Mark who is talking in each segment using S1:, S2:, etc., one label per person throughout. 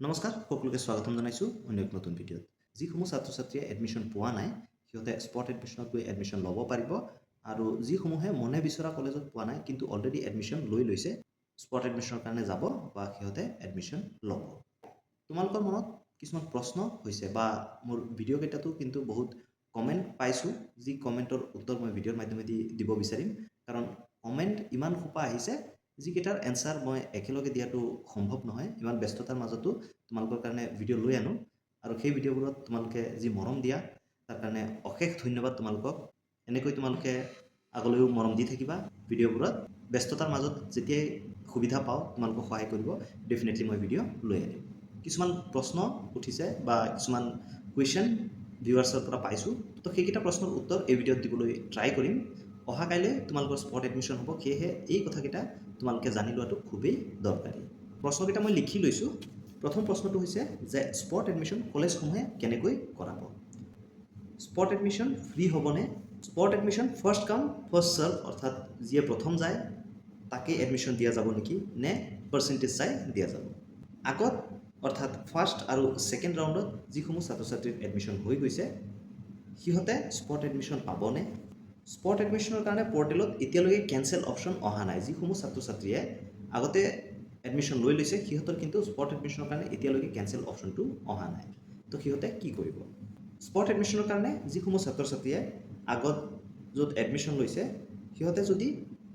S1: নমস্কাৰ সকলোকে স্বাগতম জনাইছোঁ অন্য এক নতুন ভিডিঅ'ত। যিসমূহ ছাত্ৰ ছাত্ৰীয়ে এডমিশ্যন পোৱা নাই সিহঁতে স্পট এডমিশ্যনত গৈ এডমিশ্যন ল'ব পাৰিব আৰু যিসমূহে মনে বিচৰা কলেজত পোৱা নাই কিন্তু অলৰেডি এডমিশ্যন লৈ লৈছে স্পট এডমিশ্যনৰ কাৰণে যাব বা সিহঁতে এডমিশ্যন ল'ব। তোমালোকৰ মনত কিছুমান প্ৰশ্ন হৈছে বা মোৰ ভিডিঅ' কেইটাতো কিন্তু বহুত কমেণ্ট পাইছোঁ, যি কমেণ্টৰ উত্তৰ মই ভিডিঅ'ৰ মাধ্যমেদি দিব বিচাৰিম, কাৰণ কমেণ্ট ইমান সোপা আহিছে যিকেইটাৰ এনচাৰ মই একেলগে দিয়াটো সম্ভৱ নহয়। ইমান ব্যস্ততাৰ মাজতো তোমালোকৰ কাৰণে ভিডিঅ' লৈ আনো আৰু সেই ভিডিঅ'বোৰত তোমালোকে যি মৰম দিয়া তাৰ কাৰণে অশেষ ধন্যবাদ তোমালোকক। এনেকৈ তোমালোকে আগলৈও মৰম দি থাকিবা ভিডিঅ'বোৰত। ব্যস্ততাৰ মাজত যেতিয়াই সুবিধা পাওঁ তোমালোকক সহায় কৰিব ডেফিনেটলি মই ভিডিঅ' লৈ আনিম। কিছুমান প্ৰশ্ন উঠিছে বা কিছুমান কুৱেশ্যন ভিউৱাৰ্ছৰ পৰা পাইছোঁ, তো সেইকেইটা প্ৰশ্নৰ উত্তৰ এই ভিডিঅ'ত দিবলৈ ট্ৰাই কৰিম। অহাকাইলৈ তোমালোকৰ স্পট এডমিশ্যন হ'ব, সেয়েহে এই কথাকেইটা তোমালোকে জানি লোৱাটো খুবেই দৰকাৰী। প্ৰশ্নকেইটা মই লিখি লৈছোঁ। প্ৰথম প্ৰশ্নটো হৈছে যে স্পট এডমিশ্যন কলেজসমূহে কেনেকৈ কৰাব। স্পট এডমিশ্যন ফ্ৰী হ'বনে? স্পট এডমিশ্যন ফাৰ্ষ্ট কাম ফাৰ্ষ্ট চাৰ্ভ, অৰ্থাৎ যিয়ে প্ৰথম যায় তাকেই এডমিশ্যন দিয়া যাব নেকি, নে পাৰ্চেণ্টেজ চাই দিয়া যাব? আগত অৰ্থাৎ ফাৰ্ষ্ট আৰু ছেকেণ্ড ৰাউণ্ডত যিসমূহ ছাত্ৰ ছাত্ৰীৰ এডমিশ্যন হৈ গৈছে সিহঁতে স্পট এডমিশ্যন পাবনে? স্পট এডমিশ্যনৰ কাৰণে পৰ্টেলত এতিয়ালৈকে কেঞ্চেল অপশ্যন অহা নাই। যিসমূহ ছাত্ৰ ছাত্ৰীয়ে আগতে এডমিশ্যন লৈ লৈছে সিহঁতৰ কিন্তু স্পট এডমিশ্যনৰ কাৰণে এতিয়ালৈকে কেঞ্চেল অপশ্যনটো অহা নাই। তো সিহঁতে কি কৰিব? স্পট এডমিশ্যনৰ কাৰণে যিসমূহ ছাত্ৰ ছাত্ৰীয়ে আগত য'ত এডমিশ্যন লৈছে সিহঁতে যদি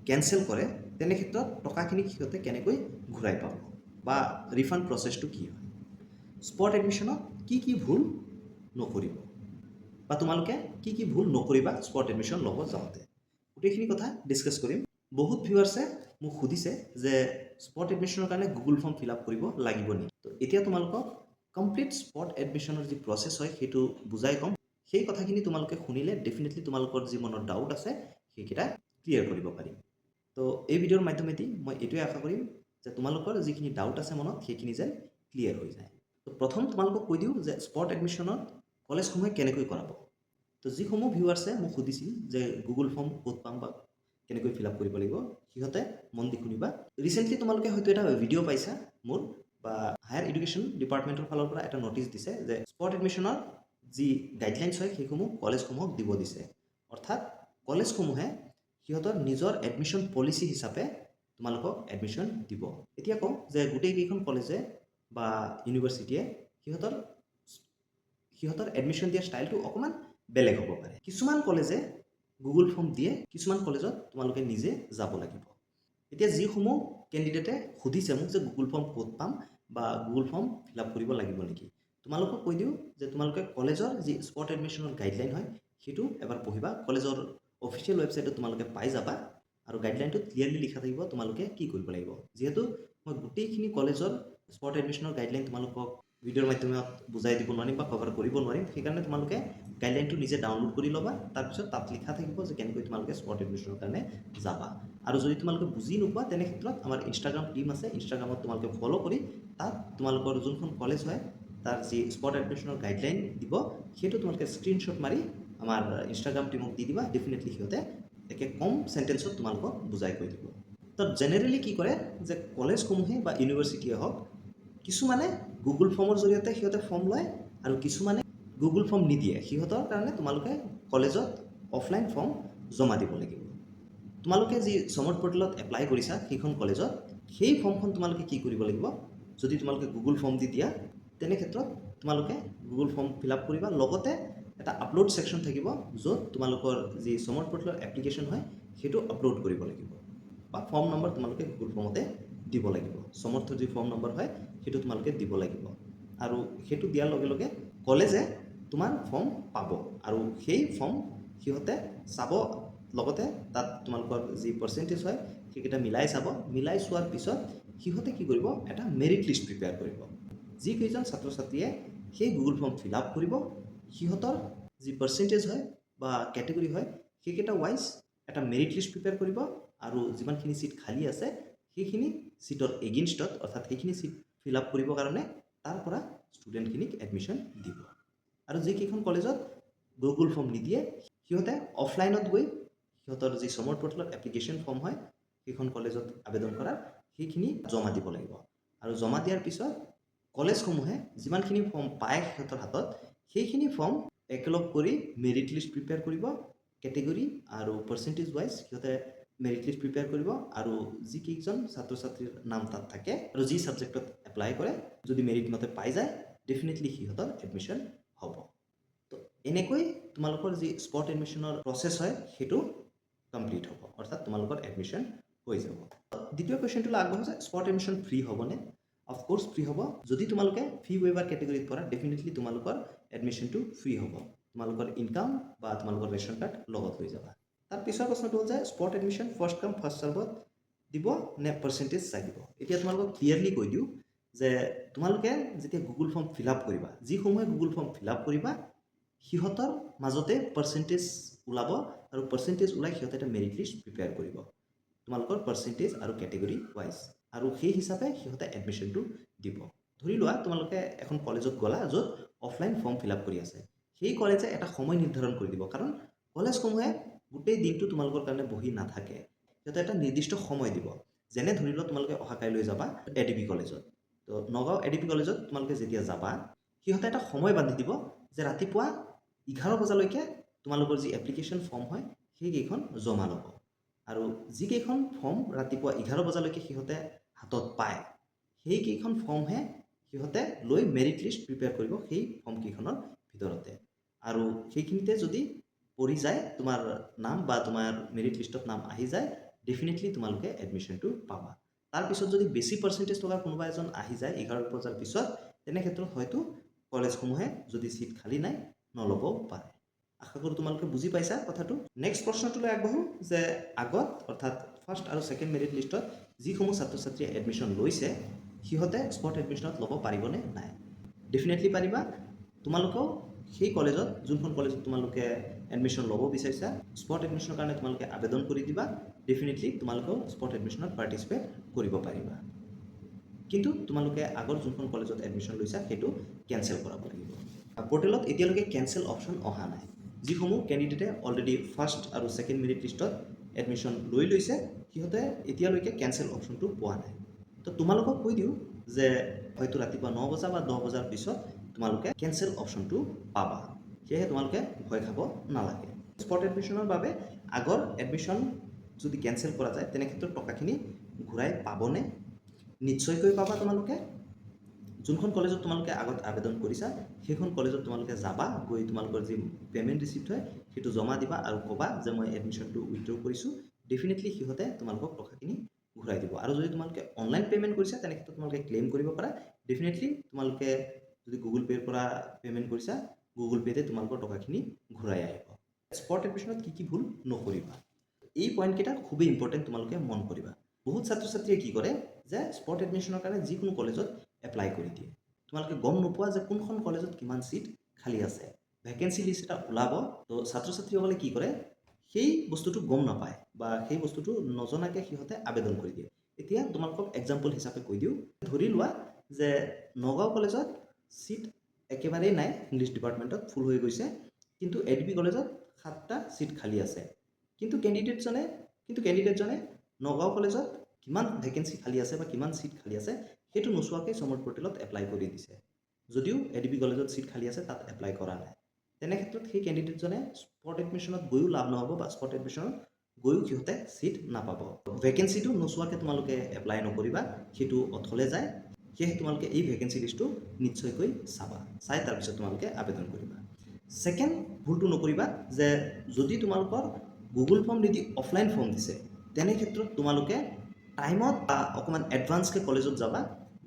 S1: কেঞ্চেল কৰে তেনে ক্ষেত্ৰত টকাখিনি সিহঁতে কেনেকৈ ঘূৰাই পাব বা ৰিফাণ্ড প্ৰচেছটো কি হয়? স্পট এডমিশ্যনত কি ভুল নকৰিব বা তোমালোকে কি ভুল নকৰিবা স্পট এডমিশ্যন ল'ব যাওঁতে, গোটেইখিনি কথা ডিছকাছ কৰিম। বহুত ভিউৱাৰ্ছে মোক সুধিছে যে স্পট এডমিশ্যনৰ কাৰণে গুগল ফৰ্ম ফিল আপ কৰিব লাগিব নেকি? তো এতিয়া তোমালোকক কমপ্লিট স্পট এডমিশ্যনৰ যি প্ৰচেছ হয় সেইটো বুজাই ক'ম। সেই কথাখিনি তোমালোকে শুনিলে ডেফিনেটলি তোমালোকৰ যি মনৰ ডাউট আছে সেইকেইটা ক্লিয়াৰ কৰিব পাৰিম। তো এই ভিডিঅ'ৰ মাধ্যমেদি মই এইটোৱে আশা কৰিম যে তোমালোকৰ যিখিনি ডাউট আছে মনত সেইখিনি যেন ক্লিয়াৰ হৈ যায়। তো প্ৰথম তোমালোকক কৈ দিওঁ যে স্পট এডমিশ্যনত কলেজসমূহে কেনেকৈ কৰাব। তো যিসমূহ ভিউৱাৰ্ছে মোক সুধিছিল যে গুগল ফৰ্ম ক'ত পাম বা কেনেকৈ ফিল আপ কৰিব লাগিব, সিহঁতে মন দি শুনিবা। ৰিচেণ্টলি তোমালোকে হয়তো এটা ভিডিঅ' পাইছা মোৰ বা হায়াৰ এডুকেশ্যন ডিপাৰ্টমেণ্টৰ ফালৰ পৰা এটা নটিচ দিছে যে স্পট এডমিশ্যনৰ যি গাইডলাইনছ হয় সেইসমূহ কলেজসমূহক দিব দিছে। অৰ্থাৎ কলেজসমূহে সিহঁতৰ নিজৰ এডমিশ্যন পলিচি হিচাপে তোমালোকক এডমিশ্যন দিব। এতিয়া কওঁ যে গোটেইকেইখন কলেজে বা ইউনিভাৰ্চিটিয়ে সিহঁতৰ এডমিশ্যন দিয়া ষ্টাইলটো অকণমান বেলেগ হ'ব পাৰে। কিছুমান কলেজে গুগল ফৰ্ম দিয়ে, কিছুমান কলেজত তোমালোকে নিজে যাব লাগিব। এতিয়া যিসমূহ কেণ্ডিডেটে সুধিছে মোক যে গুগল ফৰ্ম ক'ত পাম বা গুগল ফৰ্ম ফিল আপ কৰিব লাগিব নেকি, তোমালোকক কৈ দিওঁ যে তোমালোকে কলেজৰ যি স্পট এডমিশ্যনৰ গাইডলাইন হয় সেইটো এবাৰ পঢ়িবা। কলেজৰ অফিচিয়েল ৱেবছাইটত তোমালোকে পাই যাবা আৰু গাইডলাইনটোত ক্লিয়াৰলি লিখা থাকিব তোমালোকে কি কৰিব লাগিব। যিহেতু মই গোটেইখিনি কলেজৰ স্পট এডমিশ্যনৰ গাইডলাইন তোমালোকক ভিডিঅ'ৰ মাধ্যমত বুজাই দিব নোৱাৰিম বা কভাৰ কৰিব নোৱাৰিম, সেইকাৰণে তোমালোকে গাইডলাইনটো নিজে ডাউনলোড কৰি ল'বা। তাৰপিছত তাত লিখা থাকিব যে কেনেকৈ তোমালোকে স্পট এডমিশ্যনৰ কাৰণে যাবা। আৰু যদি তোমালোকে বুজি নোপোৱা তেনে ক্ষেত্ৰত আমাৰ ইনষ্টাগ্ৰাম টীম আছে, ইনষ্টাগ্ৰামত তোমালোকে ফ'ল' কৰি তাত তোমালোকৰ যোনখন কলেজ হয় তাৰ যি স্পট এডমিশ্যনৰ গাইডলাইন দিব সেইটো তোমালোকে স্ক্ৰীনশ্বট মাৰি আমাৰ ইনষ্টাগ্ৰাম টীমক দি দিবা। ডেফিনেটলি সিহঁতে একে কম চেণ্টেঞ্চত তোমালোকক বুজাই কৈ দিব। তো জেনেৰেলি কি কৰে যে কলেজসমূহে বা ইউনিভাৰ্চিটিয়ে হওক, কিছুমানে গুগল ফৰ্মৰ জৰিয়তে সিহঁতে ফৰ্ম লয় আৰু কিছুমানে গুগল ফৰ্ম নিদিয়ে। সিহঁতৰ কাৰণে তোমালোকে কলেজত অফলাইন ফৰ্ম জমা দিব লাগিব। তোমালোকে যি সমৰ্থ পৰ্টেলত এপ্লাই কৰিছা সেইখন কলেজত সেই ফৰ্মখন তোমালোকে কি কৰিব লাগিব, যদি তোমালোকে গুগল ফৰ্ম দি দিয়া তেনে ক্ষেত্ৰত তোমালোকে গুগল ফৰ্ম ফিল আপ কৰিবা। লগতে এটা আপলোড ছেকশ্যন থাকিব য'ত তোমালোকৰ যি সমৰ্থ পৰ্টেলৰ এপ্লিকেশ্যন হয় সেইটো আপলোড কৰিব লাগিব বা ফৰ্ম নম্বৰ তোমালোকে গুগল ফৰ্মতে দিব লাগিব। সমৰ্থৰ যি ফৰ্ম নম্বৰ হয় সেইটো তোমালোকে দিব লাগিব আৰু সেইটো দিয়াৰ লগে লগে কলেজে তোমাৰ ফৰ্ম পাব আৰু সেই ফৰ্ম সিহঁতে চাব। লগতে তাত তোমালোকৰ যি পাৰ্চেণ্টেজ হয় সেইকেইটা মিলাই চাব। মিলাই চোৱাৰ পিছত সিহঁতে কি কৰিব, এটা মেৰিট লিষ্ট প্ৰিপেয়াৰ কৰিব। যিকেইজন ছাত্ৰ ছাত্ৰীয়ে সেই গুগল ফৰ্ম ফিল আপ কৰিব সিহঁতৰ যি পাৰ্চেণ্টেজ হয় বা কেটেগৰী হয় সেইকেইটা ৱাইজ এটা মেৰিট লিষ্ট প্ৰিপেয়াৰ কৰিব আৰু যিমানখিনি ছিট খালী আছে সেইখিনি ছিটৰ এগেইনষ্টত, অৰ্থাৎ সেইখিনি ছিট ফিল আপ কৰিবৰ কাৰণে তাৰ পৰা ষ্টুডেণ্টখিনিক এডমিশ্যন দিব। আৰু যিকেইখন কলেজত গুগল ফৰ্ম নিদিয়ে সিহঁতে অফলাইনত গৈ সিহঁতৰ যি সমৰ্থ পৰ্টেলত এপ্লিকেশ্যন ফৰ্ম হয় সেইখন কলেজত আবেদন কৰাৰ সেইখিনি জমা দিব লাগিব। আৰু জমা দিয়াৰ পিছত কলেজসমূহে যিমানখিনি ফৰ্ম পায় সিহঁতৰ হাতত সেইখিনি ফৰ্ম একেলগ কৰি মেৰিট লিষ্ট প্ৰিপেয়াৰ কৰিব, কেটেগৰী আৰু পাৰ্চেণ্টেজ ৱাইজ সিহঁতে মেৰিট লিষ্ট প্ৰিপেয়াৰ কৰিব, আৰু যিকেইজন ছাত্ৰ ছাত্ৰীৰ নাম তাত থাকে আৰু যি ছাবজেক্টত এপ্লাই কৰে যদি মেৰিট মতে পাই যায় ডেফিনেটলি সিহঁতৰ এডমিশ্যন হ'ব। তো এনেকৈ তোমালোকৰ যি স্পট এডমিশ্যনৰ প্ৰচেছ হয় সেইটো কমপ্লিট হ'ব, অৰ্থাৎ তোমালোকৰ এডমিশ্যন হৈ যাব। দ্বিতীয় কুৱেশ্যনটোলৈ আগবঢ়ো যে স্পট এডমিশ্যন ফ্ৰী হ'বনে? অফক'ৰ্ছ ফ্ৰী হ'ব। যদি তোমালোকে ফি ৱেইভাৰ কেটেগৰীত পৰা ডেফিনেটলি তোমালোকৰ এডমিশ্যনটো ফ্ৰী হ'ব। তোমালোকৰ ইনকাম বা তোমালোকৰ ৰেচন কাৰ্ড লগত লৈ যাবা। তাৰ পিছৰ প্ৰশ্নটো হ'ল যে স্পট এডমিশ্যন ফাৰ্ষ্ট কাম ফাৰ্ষ্ট ছাৰ্ভত দিব নে পাৰ্চেণ্টেজ চাই দিব? এতিয়া তোমালোকক ক্লিয়াৰলি কৈ দিওঁ যে তোমালোকে যেতিয়া গুগল ফৰ্ম ফিল আপ কৰিবা, যিসমূহে গুগল ফৰ্ম ফিল আপ কৰিবা সিহঁতৰ মাজতে পাৰ্চেণ্টেজ ওলাব, আৰু পাৰ্চেণ্টেজ ওলাই সিহঁতে এটা মেৰিট লিষ্ট প্ৰিপেয়াৰ কৰিব তোমালোকৰ পাৰ্চেণ্টেজ আৰু কেটেগৰী ৱাইজ, আৰু সেই হিচাপে সিহঁতে এডমিশ্যনটো দিব। ধৰি লোৱা তোমালোকে এখন কলেজত গ'লা য'ত অফলাইন ফৰ্ম ফিল আপ কৰি আছে, সেই কলেজে এটা সময় নিৰ্ধাৰণ কৰি দিব, কাৰণ কলেজসমূহে গোটেই দিনটো তোমালোকৰ কাৰণে বহি নাথাকে, সিহঁতে এটা নিৰ্দিষ্ট সময় দিব। যেনে ধৰি লোৱা তোমালোকে অহাকাইলৈ যাবা এডিবি কলেজত, তো নগাঁও এডিবি কলেজত তোমালোকে যেতিয়া যাবা সিহঁতে এটা সময় বান্ধি দিব যে ৰাতিপুৱা 11 বজালৈকে তোমালোকৰ যি এপ্লিকেশ্যন ফৰ্ম হয় সেইকেইখন জমা ল'ব, আৰু যিকেইখন ফৰ্ম ৰাতিপুৱা 11 বজালৈকে সিহঁতে হাতত পায় সেইকেইখন ফৰ্মহে সিহঁতে লৈ মেৰিট লিষ্ট প্ৰিপেয়াৰ কৰিব সেই ফৰ্মকেইখনৰ ভিতৰতে, আৰু সেইখিনিতে যদি পৰি যায় তোমাৰ নাম বা তোমাৰ মেৰিট লিষ্টত নাম আহি যায় ডেফিনেটলি তোমালোকে এডমিশ্যনটো পাবা। তাৰপিছত যদি বেছি পাৰ্চেণ্টেজ থকা কোনোবা এজন আহি যায় 11 বজাৰ পিছত, তেনে ক্ষেত্ৰত হয়তো কলেজসমূহে যদি ছিট খালী নাই নল'বও পাৰে। আশা কৰোঁ তোমালোকে বুজি পাইছা কথাটো। নেক্সট প্ৰশ্নটোলৈ আগবাঢ়োঁ যে আগত অৰ্থাৎ ফাৰ্ষ্ট আৰু ছেকেণ্ড মেৰিট লিষ্টত যিসমূহ ছাত্ৰ ছাত্ৰীয়ে এডমিশ্যন লৈছে সিহঁতে স্পট এডমিশ্যনত ল'ব পাৰিবনে নাই? ডেফিনেটলি পাৰিবা। তোমালোকেও সেই কলেজত যোনখন কলেজত তোমালোকে এডমিশ্যন ল'ব বিচাৰিছা স্পট এডমিশ্যনৰ কাৰণে তোমালোকে আবেদন কৰি দিবা, ডেফিনেটলি তোমালোকেও স্পট এডমিশ্যনত পাৰ্টিচিপেট কৰিব পাৰিবা। কিন্তু তোমালোকে আগৰ যোনখন কলেজত এডমিশ্যন লৈছা সেইটো কেঞ্চেল কৰাব লাগিব। পৰ্টেলত এতিয়ালৈকে কেঞ্চেল অপশ্যন অহা নাই। যিসমূহ কেণ্ডিডেটে অলৰেডি ফাৰ্ষ্ট আৰু ছেকেণ্ড মেৰিট লিষ্টত এডমিশ্যন লৈ লৈছে সিহঁতে এতিয়ালৈকে কেঞ্চেল অপশ্যনটো পোৱা নাই। তো তোমালোকক কৈ দিওঁ যে হয়তো ৰাতিপুৱা 9 বজা বা 10 বজাৰ পিছত তোমালোকে কেঞ্চেল অপশ্যনটো পাবা, সেয়েহে তোমালোকে ভয় খাব নালাগে। স্পট এডমিশ্যনৰ বাবে আগৰ এডমিশ্যন যদি কেঞ্চেল কৰা যায় তেনে ক্ষেত্ৰত টকাখিনি ঘূৰাই পাবনে? নিশ্চয়কৈ পাবা। তোমালোকে যোনখন কলেজত তোমালোকে আগত আবেদন কৰিছা সেইখন কলেজত তোমালোকে যাবা, গৈ তোমালোকৰ যি পে'মেণ্ট ৰিচিপ্ট হয় সেইটো জমা দিবা আৰু ক'বা যে মই এডমিশ্যনটো উইথড্ৰ কৰিছোঁ, ডেফিনেটলি সিহঁতে তোমালোকক টকাখিনি ঘূৰাই দিব। আৰু যদি তোমালোকে অনলাইন পে'মেণ্ট কৰিছা তেনে ক্ষেত্ৰত তোমালোকে ক্লেইম কৰিব পাৰা, ডেফিনেটলি তোমালোকে যদি গুগল পে'ৰ পৰা পে'মেণ্ট কৰিছা গুগল পে'তে তোমালোকৰ টকাখিনি ঘূৰাই আহিব। স্পট এডমিশ্যনত কি ভুল নকৰিবা, এই পইণ্টকেইটা খুবেই ইম্পৰ্টেণ্ট, তোমালোকে মন কৰিবা। বহুত ছাত্ৰ ছাত্ৰীয়ে কি কৰে যে স্পট এডমিশ্যনৰ কাৰণে যিকোনো কলেজত এপ্লাই কৰি দিয়ে, তোমালোকে গম নোপোৱা যে কোনখন কলেজত কিমান ছিট খালী আছে। ভেকেঞ্চি লিষ্ট এটা ওলাব, তো ছাত্ৰ ছাত্ৰীসকলে কি কৰে সেই বস্তুটো গম নাপায় বা সেই বস্তুটো নজনাকৈ সিহঁতে আবেদন কৰি দিয়ে। এতিয়া তোমালোকক এক্সাম্পল হিচাপে কৈ দিওঁ, ধৰি লোৱা যে নগাঁও কলেজত ছিট একেবাৰেই নাই, ইংলিছ ডিপাৰ্টমেণ্টত ফুল হৈ গৈছে, কিন্তু এডিবি কলেজত 7টা ছিট খালী আছে। কিন্তু কেণ্ডিডেটজনে নগাঁও কলেজত কিমান ভেকেঞ্চি খালী আছে বা কিমান ছিট খালী আছে সেইটো নোচোৱাকৈ সমৰ্থ পৰ্টেলত এপ্লাই কৰি দিছে, যদিও এডিবি কলেজত ছিট খালী আছে তাত এপ্লাই কৰা নাই। তেনে ক্ষেত্ৰত সেই কেণ্ডিডেটজনে স্পট এডমিশ্যনত গৈও লাভ নহ'ব বা স্পট এডমিশ্যনত গৈও সিহঁতে ছিট নাপাব। ভেকেঞ্চিটো নোচোৱাকৈ তোমালোকে এপ্লাই নকৰিবা, সেইটো অথলে যায়। সেয়েহে তোমালোকে এই ভেকেঞ্চি লিষ্টটো নিশ্চয়কৈ চাবা, চাই তাৰপিছত তোমালোকে আবেদন কৰিবা। ছেকেণ্ড ভুলটো নকৰিবা যে যদি তোমালোকৰ গুগল ফৰ্ম নিদি অফলাইন ফৰ্ম দিছে তেনে ক্ষেত্ৰত তোমালোকে টাইমত বা অকণমান এডভান্সকৈ কলেজত যাবা,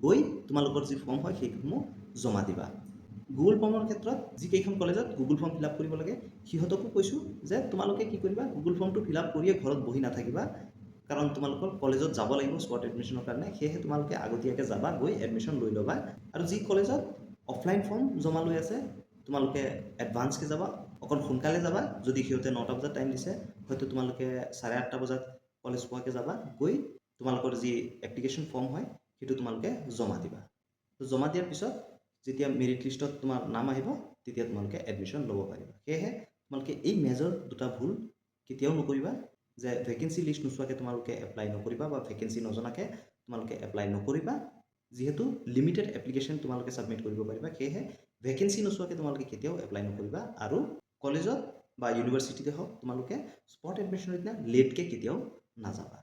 S1: গৈ তোমালোকৰ যি ফৰ্ম হয় সেইসমূহ জমা দিবা। গুগল ফৰ্মৰ ক্ষেত্ৰত যিকেইখন কলেজত গুগল ফৰ্ম ফিল আপ কৰিব লাগে সিহঁতকো কৈছোঁ যে তোমালোকে কি কৰিবা, গুগল ফৰ্মটো ফিল আপ কৰিয়ে ঘৰত বহি নাথাকিবা, কাৰণ তোমালোকৰ কলেজত যাব লাগিব স্পট এডমিশ্যনৰ কাৰণে। সেয়েহে তোমালোকে আগতীয়াকৈ যাবা, গৈ এডমিশ্যন লৈ ল'বা। আৰু যি কলেজত অফলাইন ফৰ্ম জমা লৈ আছে তোমালোকে এডভান্সকৈ যাবা, অকণ সোনকালে যাবা। যদি সিহঁতে 9টা বজাত টাইম দিছে হয়তো তোমালোকে 8:30 বজাত কলেজ পোৱাকৈ যাবা, গৈ তোমালোকৰ যি এপ্লিকেশ্যন ফৰ্ম হয় সেইটো তোমালোকে জমা দিবা। তো জমা দিয়াৰ পিছত যেতিয়া মেৰিট লিষ্টত তোমাৰ নাম আহিব তেতিয়া তোমালোকে এডমিশ্যন ল'ব পাৰিবা। সেয়েহে তোমালোকে এই মেজৰ দুটা ভুল কেতিয়াও নকৰিবা যে ভেকেঞ্চি লিষ্ট নোচোৱাকৈ তোমালোকে এপ্লাই নকৰিবা বা ভেকেঞ্চি নজনাকৈ তোমালোকে এপ্লাই নকৰিবা। যিহেতু লিমিটেড এপ্লিকেশ্যন তোমালোকে ছাবমিট কৰিব পাৰিবা সেয়েহে ভেকেঞ্চি নোচোৱাকৈ তোমালোকে কেতিয়াও এপ্লাই নকৰিবা আৰু কলেজত বা ইউনিভাৰ্চিটিতে হওক তোমালোকে স্পট এডমিশ্যনৰ দিনা লেটকৈ কেতিয়াও নাযাবা